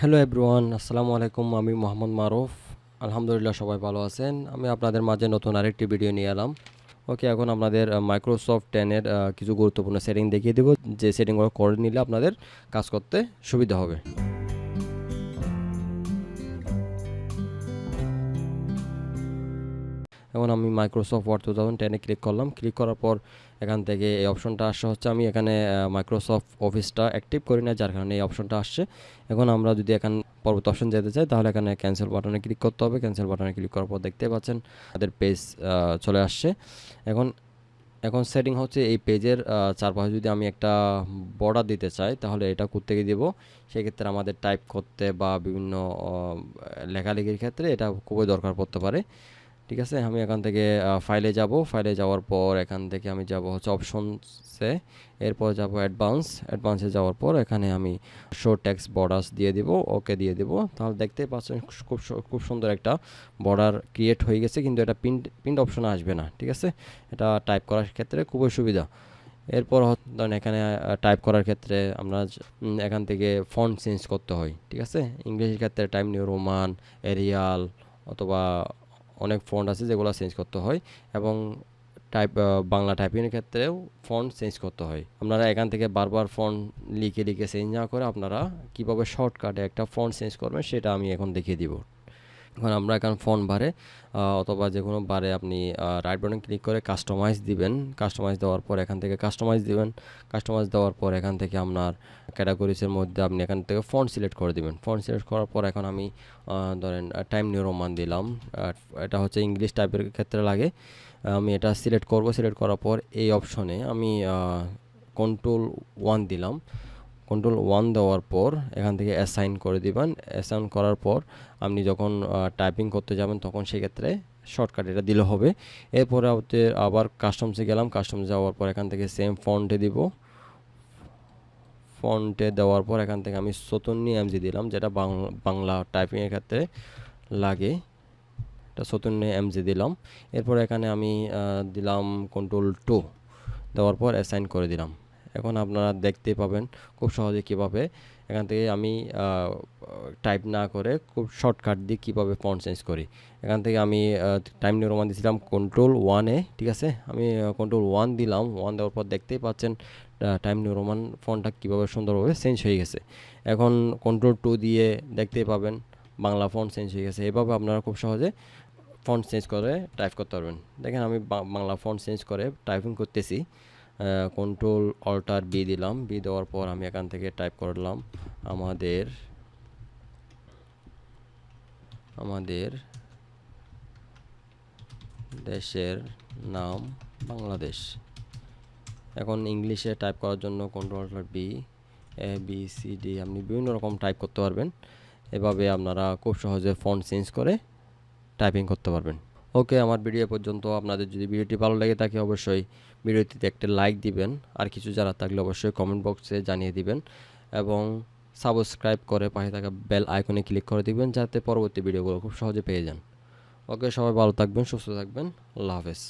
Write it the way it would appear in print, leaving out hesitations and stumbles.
Hello everyone, আসসালামু আলাইকুম। আমি মোহাম্মদ মারুফ। আলহামদুলিল্লাহ সবাই ভালো আছেন। আমি আপনাদের মাঝে নতুন আরেকটি ভিডিও নিয়ে এলাম। ওকে, এখন আপনাদের মাইক্রোসফট 10 এর কিছু গুরুত্বপূর্ণ সেটিং দেখিয়ে দেব, যে সেটিংগুলো করে নিলে আপনাদের কাজ করতে সুবিধা হবে। এখন আমি মাইক্রোসফট ওয়ার্ড 2010 ক্লিক করলাম। ক্লিক করার পর এখান থেকে এই অপশনটা আসছে, হচ্ছে আমি এখানে মাইক্রোসফট অফিসটা অ্যাক্টিভ করি না, যার কারণে এই অপশনটা আসছে। এখন আমরা যদি এখানে পরবর্তী অপশন যেতে চাই, তাহলে এখানে ক্যান্সেল বাটনে ক্লিক করতে হবে। ক্যান্সেল বাটনে ক্লিক করার পর দেখতে পাচ্ছেন আমাদের পেজ চলে আসছে। এখন এখন সেটিং হচ্ছে এই পেজের চারপাশে যদি আমি একটা বর্ডার দিতে চাই, তাহলে এটা কোত্থেকে দিব? সেক্ষেত্রে আমাদের টাইপ করতে বা বিভিন্ন লেখালেখির ক্ষেত্রে এটা খুবই দরকার পড়তে পারে। ঠিক আছে, আমি এখান থেকে ফাইলে যাব। ফাইলে যাওয়ার পর এখান থেকে আমি যাব হচ্ছে অপশনসে, এরপর যাব অ্যাডভান্সে যাওয়ার পর এখানে আমি শো টেক্সট বর্ডার্স দিয়ে দিব, ওকে দিয়ে দিব। তাহলে দেখতেই পাচ্ছেন খুব সুন্দর একটা বর্ডার ক্রিয়েট হয়ে গেছে, কিন্তু এটা প্রিন্ট অপশনে আসবে না। ঠিক আছে, এটা টাইপ করার ক্ষেত্রে খুবই সুবিধা। এরপর ধরেন এখানে টাইপ করার ক্ষেত্রে আমরা এখান থেকে ফন্ট চেঞ্জ করতে হয়। ঠিক আছে, ইংলিশের ক্ষেত্রে টাইম নিউ রোমান, এরিয়াল অথবা অনেক ফন্ট আছে যেগুলো চেঞ্জ করতে হয়, এবং বাংলা টাইপিংয়ের ক্ষেত্রেও ফন্ট চেঞ্জ করতে হয়। আপনারা এখান থেকে বারবার ফন্ট লিখে লিখে চেঞ্জ না করে আপনারা কীভাবে শর্টকাটে একটা ফন্ট চেঞ্জ করবেন সেটা আমি এখন দেখিয়ে দিব। এখন আমরা এখানে ফন্ট বারে অথবা যে কোনো বারে আপনি রাইট বাটন ক্লিক করে কাস্টমাইজ দিবেন। কাস্টমাইজ দেওয়ার পর এখান থেকে কাস্টমাইজ দিবেন। কাস্টমাইজ দেওয়ার পর এখান থেকে আপনার ক্যাটাগরিজের মধ্যে আপনি এখান থেকে ফন্ট সিলেক্ট করে দিবেন। ফন্ট সিলেক্ট করার পর এখন আমি ধরেন টাইম নিউ রোমান দিলাম। এটা হচ্ছে ইংলিশ টাইপের ক্ষেত্রে লাগে। আমি এটা সিলেক্ট করব। সিলেক্ট করার পর এই অপশনে আমি কন্ট্রোল 1 দিলাম। কন্ট্রোল 1 দেওয়ার পর এখান থেকে অ্যাসাইন করে দিবেন। অ্যাসাইন করার পর আপনি যখন টাইপিং করতে যাবেন তখন সেক্ষেত্রে শর্টকাট এটা দিলে হবে। এরপরে আবার কাস্টমসে গেলাম। কাস্টমসে যাওয়ার পর এখান থেকে সেম ফন্টে দিব। ফন্টে দেওয়ার পর এখান থেকে আমি 54 দিলাম, যেটা বাংলা টাইপিংয়ের ক্ষেত্রে লাগে। এটা 54 দিলাম। এরপর এখানে আমি দিলাম কন্ট্রোল 2 দেওয়ার পর অ্যাসাইন করে দিলাম। এখন আপনারা দেখতে পাবেন খুব সহজে কিভাবে এখান থেকে আমি টাইপ না করে খুব শর্টকাট দিয়ে কীভাবে ফন্ট চেঞ্জ করি। এখান থেকে আমি টাইম নিউ রোমান দিয়েছিলাম কন্ট্রোল 1 ঠিক আছে, আমি কন্ট্রোল 1 দিলাম। 1 দেওয়ার পর দেখতেই পাচ্ছেন টাইম নিউ রোমান ফন্টটা কীভাবে সুন্দরভাবে চেঞ্জ হয়ে গেছে। এখন কন্ট্রোল 2 দিয়ে দেখতেই পাবেন বাংলা ফন্ট চেঞ্জ হয়ে গেছে। এভাবে আপনারা খুব সহজে ফন্ট চেঞ্জ করে টাইপ করতে পারবেন। দেখেন আমি বাংলা ফন্ট চেঞ্জ করে টাইপিং করতেছি। কন্ট্রোল-অল্টার-বি দিলাম। বি দেওয়ার পর আমি এখান থেকে টাইপ করলাম আমাদের দেশের নাম বাংলাদেশ। এখন ইংলিশে টাইপ করার জন্য কন্ট্রোল-অল্টার-বি, ABCD আপনি বিভিন্ন রকম টাইপ করতে পারবেন। এভাবে আপনারা খুব সহজে ফন্ট চেঞ্জ করে টাইপিং করতে পারবেন। ওকে, আমার ভিডিও পর্যন্ত। আপনাদের যদি ভিডিওটি ভালো লেগে থাকে অবশ্যই ভিডিওটিতে একটা লাইক দিবেন, আর কিছু জানার থাকলে অবশ্যই কমেন্ট বক্সে জানিয়ে দিবেন, এবং সাবস্ক্রাইব করে পাশে থাকা বেল আইকনে ক্লিক করে দিবেন, যাতে পরবর্তী ভিডিওগুলো খুব সহজে পেয়ে যান। ওকে, সবাই ভালো থাকবেন, সুস্থ থাকবেন। আল্লাহ হাফেজ।